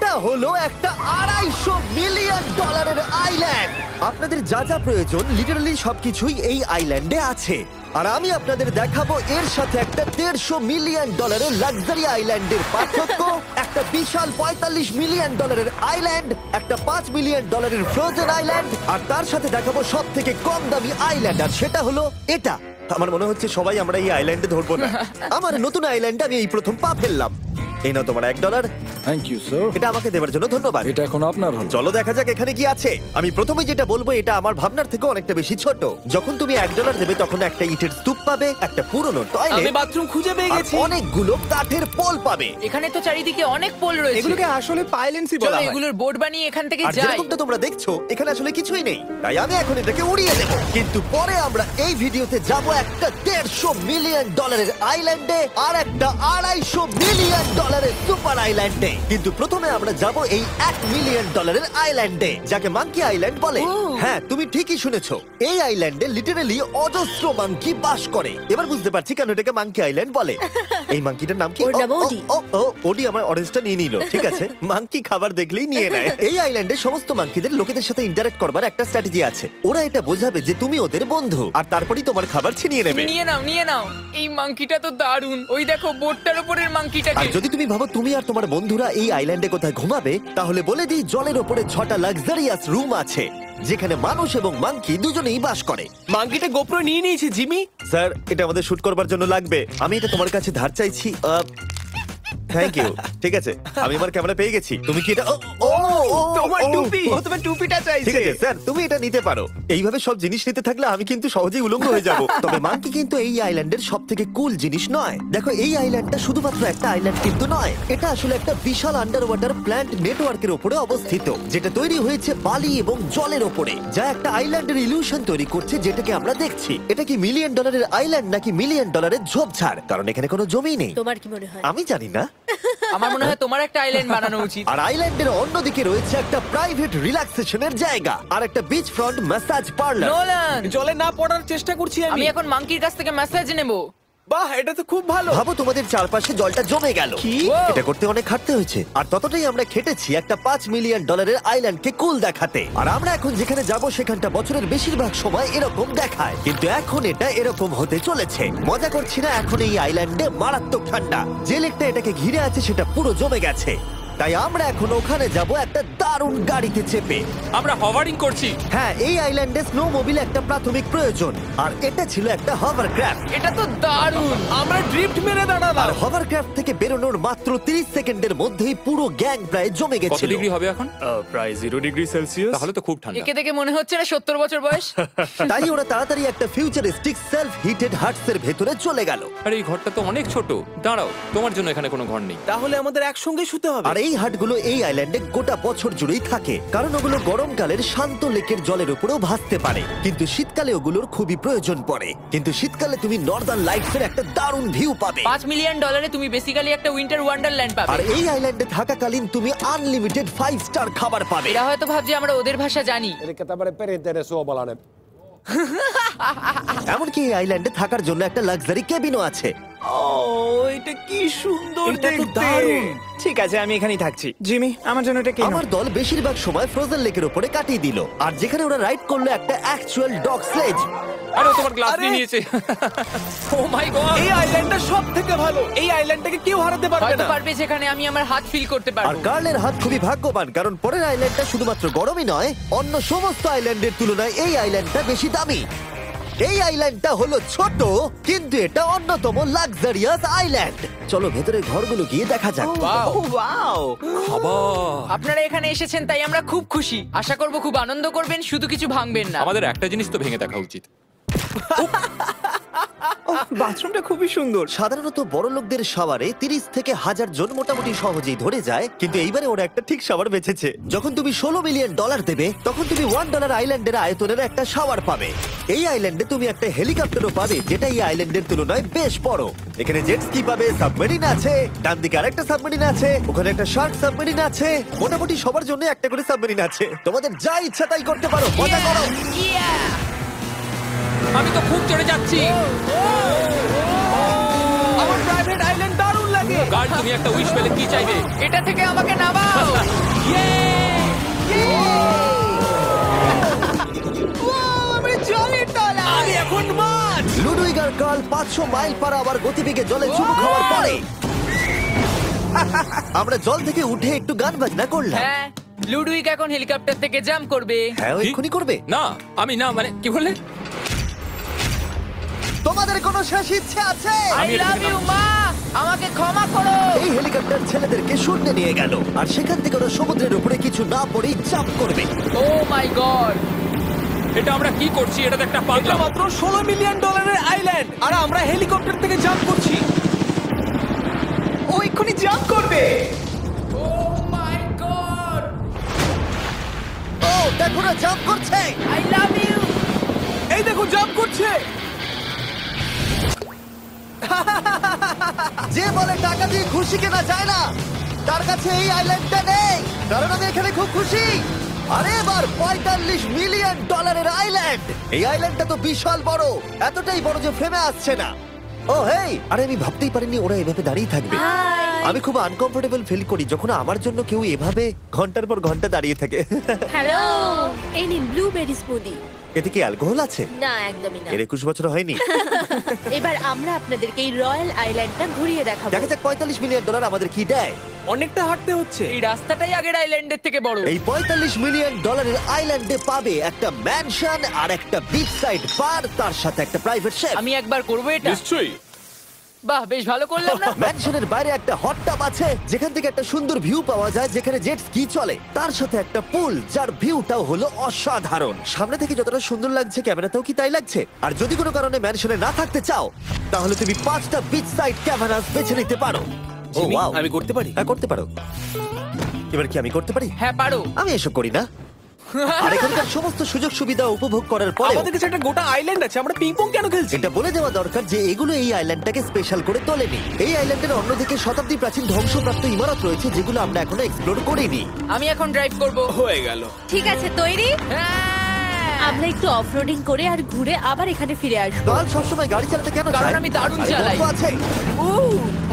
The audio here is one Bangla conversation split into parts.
এটা হলো একটা $250 মিলিয়ন আইল্যান্ড। আপনাদের যা যা প্রয়োজন লিটারালি সবকিছুই এই আইল্যান্ডে আছে। আর আমি আপনাদের দেখাবো এর সাথে একটা $150 মিলিয়ন লাক্সারি আইল্যান্ডের পার্থক্য, একটা বিশাল $45 মিলিয়ন আইল্যান্ড, একটা $5 মিলিয়ন ফ্রোজেন আইল্যান্ড, আর তার সাথে দেখাবো সব থেকে কম দামি আইল্যান্ড, আর সেটা হলো এটা। আমার মনে হচ্ছে সবাই আমরা এই আইল্যান্ডে ধরবো না। আমার নতুন আইল্যান্ডে আমি এই প্রথম পা ফেললাম। এই নাও তোমার $1। Thank you sir. এটা আমাকে দেওয়ার জন্য ধন্যবাদ। এটা এখন আপনার হল। চলো দেখা যাক এখানে কি আছে। আমি প্রথমে যেটা বলবো এটা আমার ভাবনার থেকে অনেকটা বেশি ছোট। যখন তুমি $1 দেবে তখন একটা ইটের স্তূপ পাবে, একটা পুরনো আমি টয়লেট, বাথরুম খুঁজে পেয়ে আর গেছি। অনেকগুলো কাঠের পোল পাবে। এখানে তো চারিদিকে অনেক পোল রয়েছে। এগুলোকে আসলে পাইলেন্সি চলো বলা হয়। এগুলোর বোর্ড বানিয়ে এখান থেকে আর যাই। যেরকমটা তোমরা দেখছো এখানে আসলে কিছুই নেই, তাই আমি এখন এটাকে উড়িয়ে দেব। কিন্তু পরে আমরা এই ভিডিওতে যাব একটা $150 মিলিয়ন আইল্যান্ডে আর একটা $250 মিলিয়ন সুপার আইল্যান্ডে। কিন্তু প্রথমে আমরা যাব এই $1 মিলিয়ন আইল্যান্ডে, যাকে মাঙ্কি আইল্যান্ড বলে। হ্যাঁ, তুমি ঠিকই শুনেছো, এই আইল্যান্ডে লিটারালি অজস্র মাঙ্কি বাস করে। এবার বুঝতে পারছি কেন এটাকে মাঙ্কি আইল্যান্ড বলে। এই মাঙ্কিটার নাম কি? ওর নাম ওডি। ওডি আমার অরেঞ্জটা নিয়ে নিল। ঠিক আছে, মাঙ্কি খাবার দেখলেই নিয়ে নেয়। এই আইল্যান্ডে সমস্ত মাঙ্কিদের লোকেদের সাথে ইন্টারঅ্যাক্ট করবার একটা স্ট্র্যাটেজি আছে। ওরা এটা বোঝাবে যে তুমি ওদের বন্ধু, আর তারপরেই তোমার খাবার ছিনিয়ে নেবে। নিয়ে নাও নিয়ে নাও। এই মাংকিটা তো দারুণ। ওই দেখো বোর্ডটার উপরের আর মাংকিটাকে। যদি তুমি ভাবো তুমি আর তোমার বন্ধুরা এই আইল্যান্ডে কোথায় ঘুমাবে, তাহলে বলে দিই জলের ওপরে 6টা লাক্সারিয়াস রুম আছে, যেখানে মানুষ এবং মাঙ্কি দুজনেই বাস করে। মাঙ্কিটা গোপ্রো নিয়ে নিয়েছে জিমি। স্যার, এটা আমাদের শুট করবার জন্য লাগবে। আমি এটা তোমার কাছে ধার চাইছি। Thank you. ঠিক আছে, আমি আমার ক্যামেরা পেয়ে গেছি। তুমি কি এটা? তোমার টুপি। ও তোমার টুপিটা ঠিক চাইছে। আছে স্যার, তুমি এটা নিতে পারো। এইভাবে সব জিনিস নিতে থাকলে আমি কিন্তু সহজেই উলঙ্গ হয়ে যাব। তবে মাঙ্কি কিন্তু এই আইল্যান্ডের সব থেকে কুল জিনিস নয়। দেখো, এই আইল্যান্ডটা শুধুমাত্র একটা আইল্যান্ড কিন্তু নয়, এটা আসলে একটা বিশাল আন্ডার ওয়াটার প্ল্যান্ট নেটওয়ার্কের উপরে অবস্থিত, যেটা তৈরি হয়েছে বালি এবং জলের উপরে, যা একটা আইল্যান্ডের ইলিউশন তৈরি করছে, যেটাকে আমরা দেখছি। এটা কি $1 মিলিয়ন আইল্যান্ড নাকি $1 মিলিয়ন ঝোপঝাড়? কারণ এখানে কোনো জমি নেই। তোমার কি মনে হয়? আমি জানি না। আমার মনে হয় তোমার একটা আইল্যান্ড বানানো উচিত। আর আইল্যান্ডের অন্যদিকে রয়েছে একটা প্রাইভেট রিল্যাক্সেশনের জায়গা আর একটা beach front massage parlour. Nolan, জলে না পড়ার চেষ্টা করছি আমি আমি। এখন মাংকির কাছ থেকে ম্যাসাজ নেব। বাহ, এটা তো খুব ভালো। ভাবো তোমাদের চারপাশে জলটা জমে গেল। কি? এটা করতে অনেক খাটতে হয়েছে, আর ততটাই আমরা খেটেছি একটা $5 মিলিয়ন আইল্যান্ডকে কুল দেখাতে। আর আমরা এখন যেখানে যাব সেখানটা বছরের বেশিরভাগ সময় এরকম দেখায়, কিন্তু এখন এটা এরকম হতে চলেছে। মজা করছি না, এখন এই আইল্যান্ডে মারাত্মক ঠান্ডা। যে লেকটা এটাকে ঘিরে আছে সেটা পুরো জমে গেছে, তাই আমরা এখন ওখানে যাব একটা দারুণ গাড়িতে চেপে। আমরা হভারিং করছি। হ্যাঁ, এই আইল্যান্ডে স্নো মোবিল একটা প্রাথমিক প্রয়োজন, আর এটা ছিল একটা হভারক্রাফট। এটা তো দারুণ। আমরা ড্রিফট মেরে আর দাঁড়ালাম। হভারক্রাফট থেকে বেরোনোর মাত্র 30 সেকেন্ডের মধ্যেই পুরো গ্যাং প্রায় জমে কত গেছিল। ডিগ্রি হবে এখন? প্রায় 0 ডিগ্রি সেলসিয়াস। তাহলে তো খুব ঠান্ডা। একে দেখে মনে হচ্ছে না 70 বছর বয়স। তাই ওরা তাড়াতাড়ি একটা ফিউচারিস্টিক সেলফ হিটেড হাটস এর ভেতরে চলে গেল। আরে এই ঘরটা তো অনেক ছোট। দাঁড়াও, তোমার জন্য এখানে কোনো ঘর নেই। তাহলে আমাদের একসঙ্গে শুতে হবে। আর এই হাটগুলো এই আইল্যান্ডে গোটা বছর জুড়েই থাকে, কারণ ওগুলো গরমকালের শান্ত লেকের জলের উপরেও ভাসতে পারে, কিন্তু শীতকালে ওগুলোর খুবই প্রয়োজন পড়ে। কিন্তু শীতকালে তুমি নর্দার্ন লাইটস এর একটা দারুণ ভিউ পাবে। $5 মিলিয়ন তুমি বেসিক্যালি একটা উইন্টার ওয়ান্ডারল্যান্ড আর পাবে। এই আইল্যান্ডে থাকাকালীন তুমি আনলিমিটেড 5 স্টার খাবার পাবে। এরা হয়তো ভাবছে আমরা ওদের ভাষা জানি। Eli tämmöinen perinteinen suomalainen. এমনকি এই আইল্যান্ডে থাকার জন্য একটা লাক্সারি কেবিনও আছে। ও, এটা কি সুন্দর এটা তো দেখতে। দারুণ। ঠিক আছে, আমি এখানেই থাকছি। জিমি, আমার জন্য এটা কেন? আমার দল বেশিরভাগ সময় ফ্রোজেন লেকের উপরে কাটিয়ে দিল, আর যেখানে ওরা রাইড করলো একটা অ্যাকচুয়াল ডগ স্লেজ। আরে ও তোমার গ্লাস আরে! নিয়ে নিয়েছে। ও মাই গড। এই আইল্যান্ডটা সব থেকে ভালো। এই আইল্যান্ডটাকে কেউ হারাতে পারবে হয়তো না। পারবে যেখানে আমি আমার হাত ফিল করতে আর পারবো। কার্লের হাত খুবই ভাগ্যবান, কারণ পরের আইল্যান্ডটা শুধুমাত্র গরমই নয়, অন্য সমস্ত আইল্যান্ডের তুলনায় এই আইল্যান্ডটা বেশি দামি। এই আইল্যান্ডটা হলো ছোট, কিন্তু এটা অন্যতম লাক্সারিয়াস আইল্যান্ড। চলো ভেতরে ঘরগুলো গিয়ে দেখা যাক। Wow! ও ওয়াও। খাবার। আপনারা এখানে এসেছেন তাই আমরা খুব খুশি। আশা করব খুব আনন্দ করবেন, শুধু কিছু ভাঙবেন না। আমাদের একটা জিনিস তো ভেঙে দেখা উচিত। বাথরুমটা খুবই সুন্দর। সাধারণত বড় লোকদের শাওয়ারে 30 থেকে 1000 জন মোটামুটি সহজেই ধরে যায়, কিন্তু এইবারে ওরা একটা ঠিক শাওয়ার বেঁচেছে। যখন তুমি $16 মিলিয়ন দেবে, তখন তুমি $1 আইল্যান্ডের আয়তনের একটা শাওয়ার পাবে। এই আইল্যান্ডে তুমি একটা হেলিকপ্টারও পাবে, যেটা এই আইল্যান্ডের তুলনায় বেশ বড়। এখানে জেট স্কি পাবে, সাবমেরিন আছে, ডান দিকে আরেকটা সাবমেরিন আছে, ওখানে একটা শার্ক সাবমেরিন আছে। মোটামুটি সবার জন্য একটা করে সাবমেরিন আছে। তোমাদের যা ইচ্ছা তাই করতে পারো, মজা করো। আমি তো খুব চড়ে যাচ্ছি। আমার প্রাইভেট আইল্যান্ড দারুণ লাগে। গার্ড, তুমি একটা উইশ পেলে কি চাইবে? এটা থেকে আমাকে নামাও। কাল 500 মাইল পার আওয়ার গতিবেগে জলে চুমু খাওয়ার পরে আমরা জল থেকে উঠে একটু গান বাজনা করলাম। হ্যাঁ লুডুইক এখন হেলিকপ্টার থেকে জাম্প করবে। হ্যাঁ ও এক্ষুনি করবে। না আমি না মানে কি বললে? তোমাদের কোনো শেষ ইচ্ছে আছে? আই লাভ ইউ মা, আমাকে ক্ষমা করো। এই হেলিকপ্টার ছেলেদেরকে শূন্যে নিয়ে গেল আর সেখান থেকে ওরা সমুদ্রের উপরে কিছু না পড়েই জাম্প করবে। ও মাই গড, এটা আমরা কি করছি? এটা তো একটা এটা পাগলাম। মাত্র $16 মিলিয়ন আইল্যান্ড আর আমরা হেলিকপ্টার থেকে জাম্প করছি। ও এক্ষুনি জাম্প করবে। ও মাই গড, ও দেখো না জাম্প করছে। I love you. এই দেখো জাম্প করছে। যে বলে টাকা দিয়ে খুশি কেনা যায় না, তার কাছে এই আইল্যান্ডটা নেই। কারণ আমি এখানে খুব খুশি। আরে এবার $45 মিলিয়ন আইল্যান্ড। এই আইল্যান্ডটা তো বিশাল বড়, এতটাই বড় যে ফ্রেমে আসছে না। ও হেই, আরে আমি ভাবতেই পারিনি ওরা এভাবে দাঁড়িয়ে থাকবে। আমি খুব আনকমফোর্টেবল ফিল করি যখন আমার জন্য কেউ এভাবে ঘন্টার পর ঘন্টা দাঁড়িয়ে থাকে। হ্যালো, এই নিন ব্লুবেরি স্মুদি। এতে কি অ্যালকোহল আছে? না, একদমই না। এর 21 বছর হয়নি। এবার আমরা আপনাদেরকে এই রয়্যাল আইল্যান্ডটা ঘুরিয়ে দেখাবো। দেখা যাক $45 মিলিয়ন আমাদের কি দেয়। অনেকটা হাঁটতে হচ্ছে। এই রাস্তাটাই আগের আইল্যান্ডের থেকে বড়। এই $45 মিলিয়ন আইল্যান্ডে পাবে একটা ম্যানশন আর একটা বিচ সাইড বার, তার সাথে একটা প্রাইভেট শেফ। আমি একবার করবো এটা। নিশ্চয়ই। বাহ, বেশ ভালো করলাম না? ম্যানশনের বাইরে একটা হট টাব আছে যেখান থেকে একটা সুন্দর ভিউ পাওয়া যায়, যেখানে জেট স্কি চলে। তার সাথে একটা পুল যার ভিউটাও হলো অসাধারণ। সামনে থেকে যতটা সুন্দর লাগছে ক্যামেরাতেও কি তাই লাগছে। আর যদি কোনো কারণে ম্যানশনে না থাকতে চাও তাহলে তুমি 5টা বিচ সাইড ক্যামেরাস বেছে নিতে পারো। ও জিমি, ওয়াও, আমি করতে পারি? হ্যাঁ করতে পারো। এবার কি আমি করতে পারি? হ্যাঁ পারো। আমি এসব করি না। আর এখানকার সমস্ত সুযোগ সুবিধা উপভোগ করার পরে আমাদের কাছে একটা গোটা আইল্যান্ড আছে, আমরা পিং পং কেন খেলছি? এটা বলে দেওয়া দরকার যে এগুলো এই আইল্যান্ডটাকে স্পেশাল করে তোলেনি। এই আইল্যান্ডের অন্যদিকে শতাব্দী প্রাচীন ধ্বংসপ্রাপ্ত ইমারত রয়েছে যেগুলো আমরা এখনো এক্সপ্লোর করিনি। আমি এখন ড্রাইভ করব। হয়ে গেল। ঠিক আছে, তৈরি? হ্যাঁ। আমরা একটু অফরোডিং করে আর ঘুরে আবার এখানে ফিরে আসবো। কাল সবসময় গাড়ি চালাতে কেন কারণ চায়? আমি দারুণ আরে চালাই। গল্প আছে।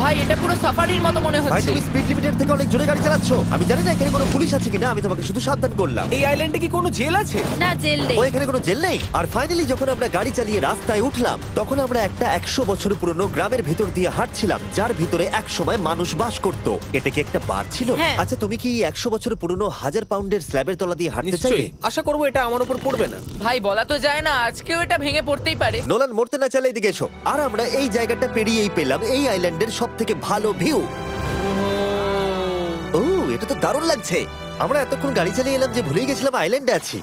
ভাই এটা পুরো সাফারির মতো মনে ভাই হচ্ছে। তুমি স্পিড লিমিটের থেকে অনেক জোরে গাড়ি চালাচ্ছ। আমি জানি না এখানে কোনো পুলিশ আছে কিনা, আমি তোমাকে শুধু সাবধান করলাম। এই আইল্যান্ডে কি কোনো জেল আছে? না, জেল নেই। ও এখানে কোনো জেল নেই। আর ফাইনালি যখন আমরা গাড়ি চালিয়ে রাস্তায় উঠলাম তখন আমরা একটা 100 বছর পুরনো গ্রামের ভিতর দিয়ে হাঁটছিলাম যার ভিতরে এক সময় মানুষ বাস করত। এটা কি একটা বার ছিল? হ্যাঁ। আচ্ছা তুমি কি 100 বছর পুরনো 1000 পাউন্ডের স্ল্যাবের তলা দিয়ে হাঁটতে চাইবে? নিশ্চয়ই। আশা করবো এটা আমার উপর পড়বে না। ভাই বলা তো যায় না, আজকেও এটা ভেঙে পড়তেই পারে। নোলান মরতে না চাইলে এদিকে এসো। আর আমরা এই জায়গাটা পেরিয়েই পেলাম এই আইল্যান্ডের সবথেকে ভালো ভিউ। ও এটা তো দারুণ লাগছে। আমরা এতক্ষণ গাড়ি চালিয়ে এলাম যে ভুলেই গেছিলাম আইল্যান্ডে আছি।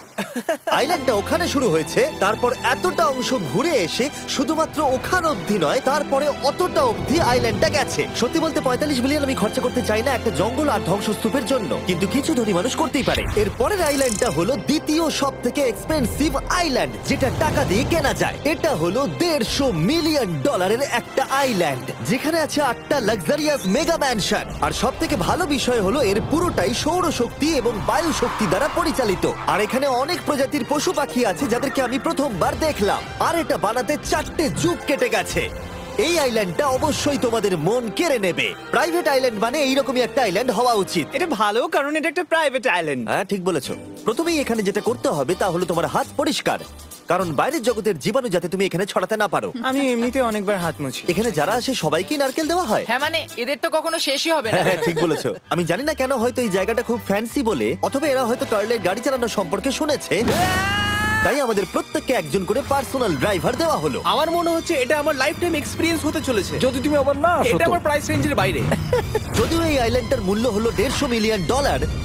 আইল্যান্ডটা ওখানে শুরু হয়েছে, তারপর এতটা অংশ ঘুরে এসে শুধুমাত্র ওখান অবধি নয়, তারপরে অতটা অবধি আইল্যান্ডটা গেছে। সত্যি বলতে 45 মিলিয়ন আমি খরচা করতে চাই না একটা জঙ্গল আর ধ্বংসস্তূপের জন্য, কিন্তু কিছু ধনী মানুষ করতেই পারে। এর পরের আইল্যান্ডটা হলো দ্বিতীয় সব থেকে এক্সপেন্সিভ আইল্যান্ড, যেটা টাকা দিয়ে কেনা যায়। এটা হলো $150 মিলিয়ন একটা আইল্যান্ড যেখানে আছে 8টা লাক্সারিয়াস মেগা ম্যানশন। আর সব থেকে ভালো বিষয় হলো এর পুরোটাই সৌরশক্তি এবং বায়ু শক্তি দ্বারা পরিচালিত। আর এখানে অনেক প্রজাতির পশু পাখি আছে যাদেরকে আমি প্রথমবার দেখলাম। আর এটা বানাতে 4টে যুগ কেটে গেছে। এই আইল্যান্ডটা অবশ্যই তোমাদের মন কেড়ে নেবে। প্রাইভেট আইল্যান্ড মানে এইরকমই একটা আইল্যান্ড হওয়া উচিত। এটা ভালো, কারণ এটা একটা প্রাইভেট আইল্যান্ড। হ্যাঁ ঠিক বলেছো। প্রথমেই এখানে যেটা করতে হবে তা হলো তোমার হাত পরিষ্কার, কারণ বাইরের জগতের জীবাণু যাতে তুমি এখানে ছড়াতে না পারো। আমি এমনিতে অনেকবার হাত মুছি। এখানে যারা আসে সবাইকেই নারকেল দেওয়া হয়। হ্যাঁ মানে এদের তো কখনো শেষই হবে না। হ্যাঁ ঠিক বলেছো। আমি জানি না কেন, হয়তো এই জায়গাটা খুব ফ্যান্সি বলে, অথবা এরা হয়তো কার্লের গাড়ি চালানো সম্পর্কে শুনেছে, তাই আমাদের প্রত্যেককে একজন করে পার্সোনাল ড্রাইভার দেওয়া হলো। আমার মনে হচ্ছে এটা আমার লাইফ টাইম এক্সপিরিয়েন্স হতে চলেছে। যদি তুমি আবার না আসো এটা তো। আমার প্রাইস রেঞ্জের বাইরে। যদিও এই আইল্যান্ডটার মূল্য হলো $150 মিলিয়ন,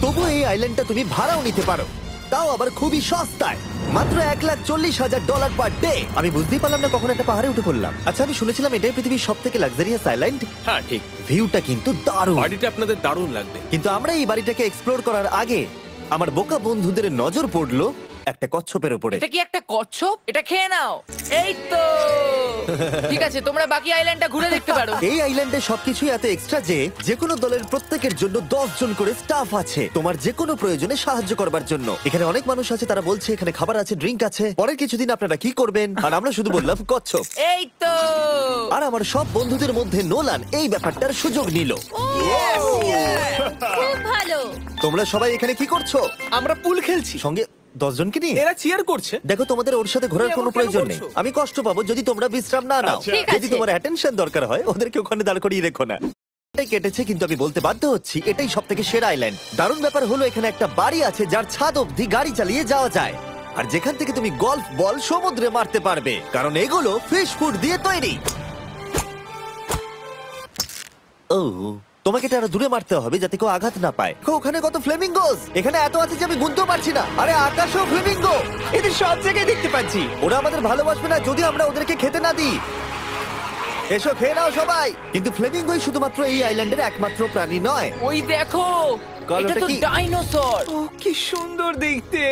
তবুও এই আইল্যান্ডটা তুমি ভাড়াও নিতে পারো, তাও আবার খুবই সস্তায়, মাত্র $1,40,000 পার ডে। আমি বুঝতেই পারলাম না কখন একটা পাহাড়ে উঠে পড়লাম। আচ্ছা আমি শুনেছিলাম এটাই পৃথিবীর সব থেকে লাক্সারিয়াস আইল্যান্ড। হ্যাঁ ঠিক। ভিউটা কিন্তু দারুণ। বাড়িটা আপনাদের দারুণ লাগবে। কিন্তু আমরা এই বাড়িটাকে এক্সপ্লোর করার আগে আমার বোকা বন্ধুদের নজর পড়লো একটা কচ্ছপের উপরে। এটা কি একটা কচ্ছপ? এটা খেয়ে নাও। এই তো ঠিক আছে, তোমরা বাকি আইল্যান্ডটা ঘুরে দেখতে পারো। এই আইল্যান্ডে সবকিছুই এত এক্সট্রা যে কোনো দলের প্রত্যেকের জন্য 10 জন করে স্টাফ আছে তোমার যে কোনো প্রয়োজনে সাহায্য করবার জন্য। এখানে অনেক মানুষ আছে, তারা বলছে এখানে খাবার আছে, ড্রিঙ্ক আছে, পরের কিছুদিন আপনারা কি করবেন, আর আমরা শুধু বললাম কচ্ছপ। এই তো আর আমার সব বন্ধুদের মধ্যে নোলান এই ব্যাপারটার সুযোগ নিল। খুব ভালো। তোমরা সবাই এখানে কি করছো? আমরা পুল খেলছি। সঙ্গে 10 জনকে নিয়ে এরা চিয়ার করছে। দেখো, তোমাদের ওর সাথে ঘোরার তুমি কোনো এমন কেন প্রয়োজন নেই। করছো? আমি কষ্ট পাবো যদি তোমরা বিশ্রাম না নাও। ঠিক যদি আছে। তোমার অ্যাটেনশন দরকার হয়, ওদেরকে ওখানে দাঁড় করিয়ে রেখো না। এটাই কেটেছে, কিন্তু আমি বলতে বাধ্য হচ্ছি এটাই সব থেকে সেরা আইল্যান্ড। দারুণ ব্যাপার হলো এখানে একটা বাড়ি আছে যার ছাদ অবধি গাড়ি চালিয়ে যাওয়া যায়, আর যেখান থেকে তুমি গল্ফ বল সমুদ্রে মারতে পারবে, কারণ এগুলো ফিশ ফুড দিয়ে তৈরি। ও, তোমাকে এটা আরো দূরে মারতে হবে যাতে কেউ আঘাত না পায়। ওখানে কত ফ্লেমিঙ্গোস! এখানে এত আছে যে আমি গুনতেও পারছি না। আরে আকাশেও ফ্লেমিঙ্গো! এদের সব জায়গায় দেখতে পাচ্ছি। ওরা আমাদের ভালোবাসবে না যদি আমরা ওদেরকে খেতে না দিই। এসো, খেয়ে নাও সবাই। কিন্তু ফ্লেমিঙ্গোই শুধুমাত্র এই আইল্যান্ডের একমাত্র প্রাণী নয়। ওই দেখো, গল্পটা এটা তো কি? ডাইনোসর। ও কি সুন্দর দেখতে।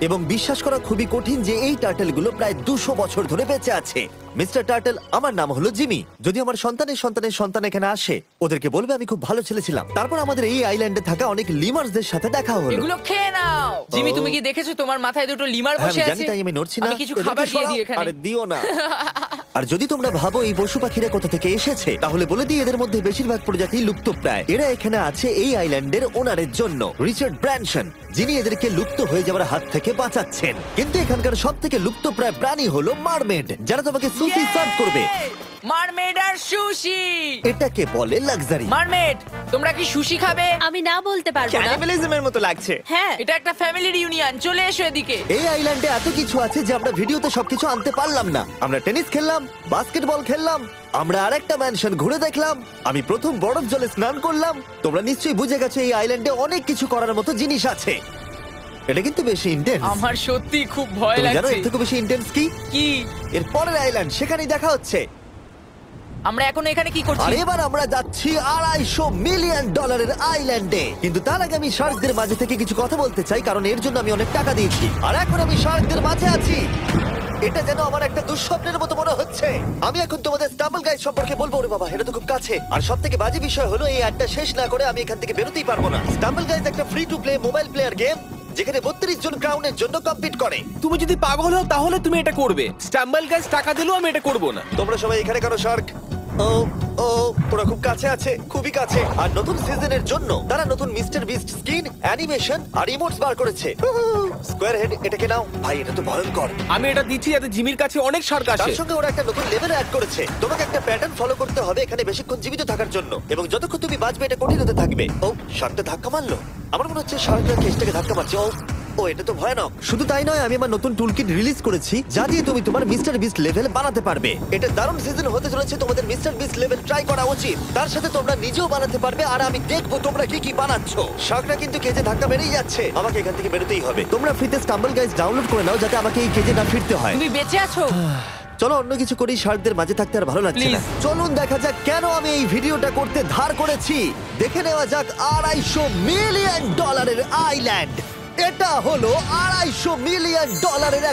এবং বিশ্বাস করা খুবই কঠিন যে এই টার্টেলগুলো প্রায় 200 বছর ধরে বেঁচে আছে। মিস্টার টার্টেল, আমার নাম হলো জিমি। যদি আমার সন্তানের সন্তানের সন্তান এখানে আসে, ওদেরকে বলবে আমি খুব ভালো ছেলে ছিলাম। তারপর আমাদের এই আইল্যান্ডে থাকা অনেক লিমার্সদের সাথে দেখা হলো। এগুলো খেয়ে নাও। জিমি, তুমি কি দেখেছো তোমার মাথায় দুটো লিমার হ্যাঁ, বসে আমি জানি, আছে? তাই আমি নড়ছি না। আমি কিছু এদেরকে খাবার দিয়ে সরাও। দিই এখানে। আরে দিও না। আর যদি তোমরা ভাবো এই পশু পাখিরা কোথা থেকে এসেছে, তাহলে বলে দিই এদের মধ্যে বেশিরভাগ প্রজাতি লুপ্তপ্রায়। এরা এখানে আছে এই আইল্যান্ডের ওনারের জন্য, রিচার্ড ব্র্যানসন, যিনি এদেরকে লুপ্ত হয়ে যাওয়ার হাত থেকে বাঁচাচ্ছেন। কিন্তু এখানকার সব থেকে লুপ্তপ্রায় প্রাণী হলো মারমেড, যারা তোমাকে সুশি সার্ভ করবে। মারমেড আর সুশি। এটাকে বলে লাক্সারি। মারমেড, তোমরা কি সুশি খাবে? আমি না বলতে পারবো না। ক্যানিবালিজমের মতো লাগছে। হ্যাঁ, এটা একটা ফ্যামিলি রিউনিয়ন, চলে এসো এদিকে। এই আইল্যান্ডে এত কিছু আছে যে আমরা ভিডিওতে সবকিছু আনতে পারলাম না। আমরা টেনিস খেললাম, বাস্কেটবল খেললাম, আমরা আরেকটা ম্যানশন ঘুরে দেখলাম, আমি প্রথম বরফ জলে স্নান করলাম। তোমরা নিশ্চয়ই বুঝে গেছো এই আইল্যান্ডে অনেক কিছু করার মতো জিনিস আছে। এটা কিন্তু বেশি ইন্টেন্স। আমার সত্যি খুব ভয় তুমি জানো লাগছে। এর থেকে বেশি ইন্টেন্স কি? কি? এর পরের আইল্যান্ড, সেখানেই দেখা হচ্ছে। আমরা এখন এখানে কি আর করছি? এবার আমরা যাচ্ছি $250 মিলিয়ন আইল্যান্ডে। কিন্তু তার আগে আমি শার্কদের মাঝে থেকে কিছু কথা বলতে চাই, কারণ এর জন্য আমি অনেক টাকা দিয়েছি। আর এখন আমি শার্কদের মাঝে আছি। এটা যেন আমার একটা দুঃস্বপ্নের মতো মনে হচ্ছে। আমি এখন তোমাদের স্টাম্বল গাইড সম্পর্কে বলবো। ওরে বাবা, এটা তো খুব কাছে। আর সব থেকে বাজে বিষয় হলো এই অ্যাডটা শেষ না করে আমি এখান থেকে বেরোতেই পারবো না। স্টাম্বল গাইড একটা free to play mobile player game, যেখানে 32 জন ক্রাউনের জন্য কম্পিট করে। তুমি যদি পাগল হও তাহলে তুমি এটা করবে। স্ট্যাম্বল গাছ টাকা দিলেও আমি এটা করব না। তোমরা সবাই এখানে কেন শার্ক? ও ও, ওরা খুব কাছে আছে, খুবই কাছে। আর নতুন সিজনের জন্য তারা নতুন মিস্টার বিস্ট স্কিন, অ্যানিমেশন আর ইমোটস বার করেছে। স্কোয়ার হেড, এটাকে নাও ভাই, এটা তো ভয়ঙ্কর। আমি এটা দিচ্ছি যাতে জিমির কাছে অনেক শার্ক আসে। তার সঙ্গে ওরা একটা নতুন লেভেল অ্যাড করেছে। তোমাকে একটা প্যাটার্ন ফলো করতে হবে এখানে বেশিক্ষণ জীবিত থাকার জন্য, এবং যতক্ষণ তুমি বাঁচবে এটা কঠিন হতে থাকবে। ও, শার্কটা ধাক্কা মারলো। আমার মনে হচ্ছে শার্কটা কেসটাকে ধাক্কা মারছে। ও, এটা তো ভয়ানক। শুধু তাই নয়, আমি আমার নতুন টুলকিট রিলিজ করেছি যা দিয়ে তুমি তোমার মিস্টার বিস্ট লেভেল বানাতে পারবে। এটা দারুণ সিজন হতে চলেছে, তোমাদের মিস্টার বিস্ট লেভেল ট্রাই করা উচিত। তার সাথে তোমরা নিজেও বানাতে পারবে, আর আমি দেখবো তোমরা কি কি বানাচ্ছো। শার্কটা কিন্তু কেজে ধাক্কা মেরেই যাচ্ছে, আমাকে এখান থেকে বেরোতেই হবে। তোমরা ফ্রিতে স্টাম্বল গাইজ ডাউনলোড করে নাও যাতে আমাকে এই কেজে না ফিরতে হয়। তুমি বেঁচে আছো? চলো অন্য কিছু করি, শার্কদের মাঝে থাকতে আর ভালো লাগছে না। Please. চলুন দেখা যাক কেন আমি এই ভিডিওটা করতে ধার করেছি। দেখে নেওয়া যাক $250 মিলিয়ন আইল্যান্ড। এটা হলো $250 মিলিয়ন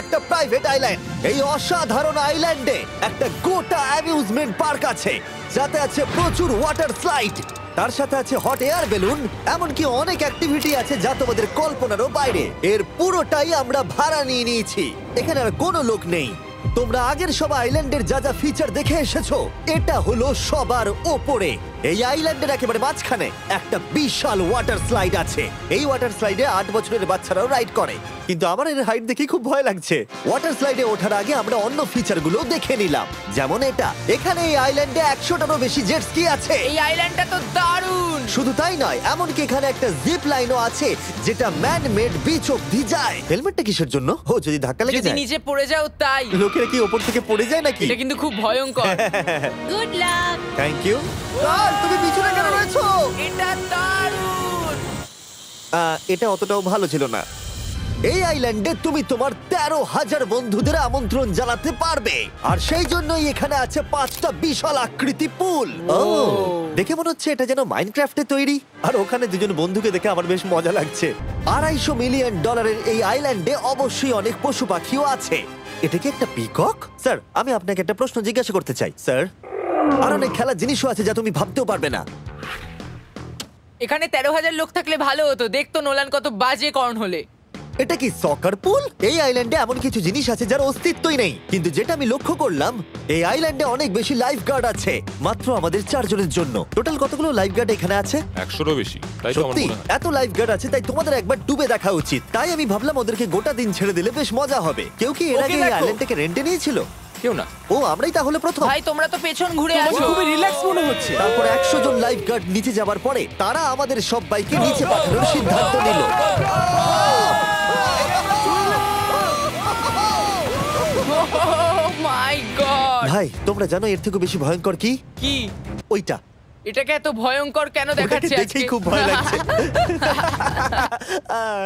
একটা প্রাইভেট আইল্যান্ড। এই অসাধারণ আইল্যান্ডে একটা গোটা অ্যামিউজমেন্ট পার্ক আছে, যাতে আছে প্রচুর ওয়াটার স্লাইড, তার সাথে আছে হট এয়ার বেলুন, এমনকি অনেক অ্যাক্টিভিটি আছে যা তোমাদের কল্পনারও বাইরে। এর পুরোটাই আমরা ভাড়া নিয়ে নিয়েছি। এখানে আর কোনো লোক নেই। তোমরা আগের সব আইল্যান্ডের যা যা ফিচার দেখে এসেছো, এটা হলো সবার ওপরে। এই আইল্যান্ডের একেবারে মাঝখানে একটা বিশাল ওয়াটার স্লাইড আছে। এই ওয়াটার স্লাইডে 8 বছরের বাচ্চারাও রাইড করে, কিন্তু আমার এর হাইট দেখে খুব ভয় লাগছে। ওয়াটার স্লাইডে ওঠার আগে আমরা অন্য ফিচারগুলো দেখে নিলাম, যেমন এটা। এখানে এই আইল্যান্ডে 100টারও বেশি জেট স্কি আছে। এই আইল্যান্ডটা তো দারুণ। শুধু তাই নয়, এমনকি এখানে একটা জিপ লাইনও আছে যেটা ম্যান মেড বিচ অব্দি যায়। হেলমেটটা কিসের জন্য? ও, যদি ধাক্কা লেগে যদি যায়। নিচে পড়ে যাও তাই। লোকেরা কি ওপর থেকে পড়ে যায় নাকি? এটা কিন্তু খুব ভয়ঙ্কর। Good luck. Thank you. তুমি পিছনে কেন রয়েছো? এটা দারুণ। এটা অতটাও ভালো ছিল না। এই আইল্যান্ডে তুমি তোমার 13,000 বন্ধুদের আমন্ত্রণ জানাতে পারবে, আর সেই জন্যই এখানে আছে 5টা বিশাল আকৃতি পুল। দেখে মনে হচ্ছে এটা যেন মাইনক্রাফটে তৈরি। আর ওখানে দুজন বন্ধুকে দেখে আমার বেশ মজা লাগছে। $250 মিলিয়ন এই আইল্যান্ডে অবশ্যই অনেক পশু পাখিও আছে। এটা কি একটা পিকক? স্যার, আমি আপনাকে একটা প্রশ্ন জিজ্ঞাসা করতে চাই। স্যার, আর অনেক খেলার জিনিসও আছে যা তুমি ভাবতেও পারবে না। এখানে 13,000 লোক থাকলে ভালো হতো, দেখতো নোলান কত বাজে কর্ন হলে। এটা কি সকার পুল? এই আইল্যান্ডে এমন কিছু জিনিস আছে যার অস্তিত্বই নেই, কিন্তু যেটা আমি লক্ষ্য করলাম এই আইল্যান্ডে অনেক বেশি লাইফ গার্ড আছে মাত্র আমাদের 4 জনের জন্য। টোটাল কতগুলো লাইফ গার্ড এখানে আছে? 100-এরও বেশি, তাই তো আমার সত্যি মনে হয়। এত লাইফ গার্ড আছে, তাই তোমাদের একবার ডুবে দেখা উচিত। তাই আমি ভাবলাম ওদেরকে গোটা দিন ছেড়ে দিলে বেশ মজা হবে। কেউ কি এর ওকে আগে এই দেখো। আইল্যান্ডটাকে রেন্টে নিয়েছিল? কেউ না। ও, আমরাই তাহলে প্রথম। ভাই তোমরা তো পেছন ঘুরে তোমাকে আছো। খুবই রিল্যাক্স মনে হচ্ছে। তারপর 100 জন লাইফ গার্ড নিচে যাবার পরে তারা আমাদের সবাইকে নিচে পাঠানোর সিদ্ধান্ত নিল। মাই গড, ভাই, তোমরা জানো এর থেকে বেশি ভয়ঙ্কর কি? কি ওইটা। এটাকে এত ভয়ঙ্কর কেন ওটাকে দেখাচ্ছে আজকে? দেখেই খুব ভয় লাগছে।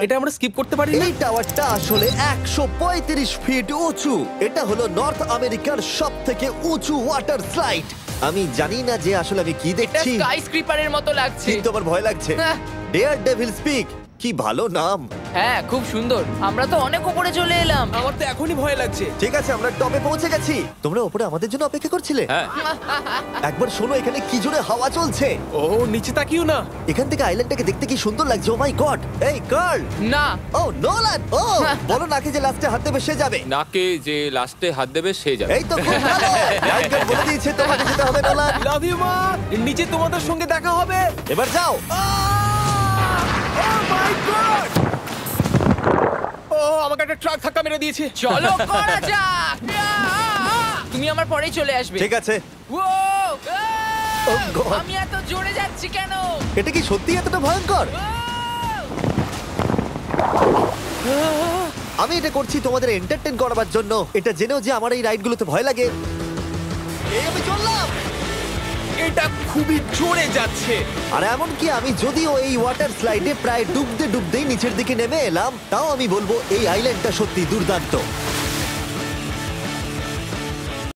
এটা আমরা স্কিপ করতে পারি না? এই টাওয়ারটা আসলে 135 ফিট উঁচু। এটা হলো নর্থ আমেরিকার সবথেকে উঁচু ওয়াটার স্লাইড। আমি জানি না যে আসলে আমি কি এটা দেখছি, স্কাই স্ক্রিপারের মতো লাগছে। কিন্তু আমার ভয় লাগছে। হ্যাঁ। ডেয়ার ডেভিল স্পিক, কি ভালো নাম। হ্যাঁ, খুব সুন্দর। আমরা তো অনেক উপরে চলে এলাম। আমার তো এখনই ভয় লাগছে। ঠিক আছে, আমরা টপে পৌঁছে গেছি। তোমরা উপরে আমাদের জন্য অপেক্ষা করছিলে? হ্যাঁ, একবার শোনো, এখানে কি জোরে হাওয়া চলছে। ও নিচে তাকিও না। এখান থেকে আইল্যান্ডটাকে দেখতে কি সুন্দর লাগছে। ও মাই গড। এই কার্ল। না, ও নোলান। ও বলো নাকি যে লাস্টে হাত দেবে সে যাবে। নাকে যে লাস্টে হাত দেবে সে যাবে। এই তো খুব ভালো। লাইনটা বলে দিয়েছে তোমাকে যেতে হবে নোলান। লাভ ইউ মা। নিচে তোমাদের সঙ্গে দেখা হবে। এবার যাও। ও মাই গড! ও আমাকে একটা ট্রাক ধাক্কা মেরে দিয়েছে। চলো করা যাক। তুমি আমার পরেই চলে আসবে। ঠিক আছে। ও, Oh God! আমি এত জোরে যাচ্ছি কেন? এটা কি সত্যি এতটা ভয়ঙ্কর? আমি এটা করছি তোমাদের এন্টারটেইন করার জন্য। এটা জেনেও যে আমার এই রাইডগুলোতে ভয় লাগে। এই আমি চললাম। এটা খুবই জোরে যাচ্ছে। আর এমনকি আমি যদিও এই ওয়াটার স্লাইডে প্রায় ডুবতেই নিচের দিকে নেমে এলাম, তাও আমি বলবো এই আইল্যান্ডটা সত্যি দুর্দান্ত।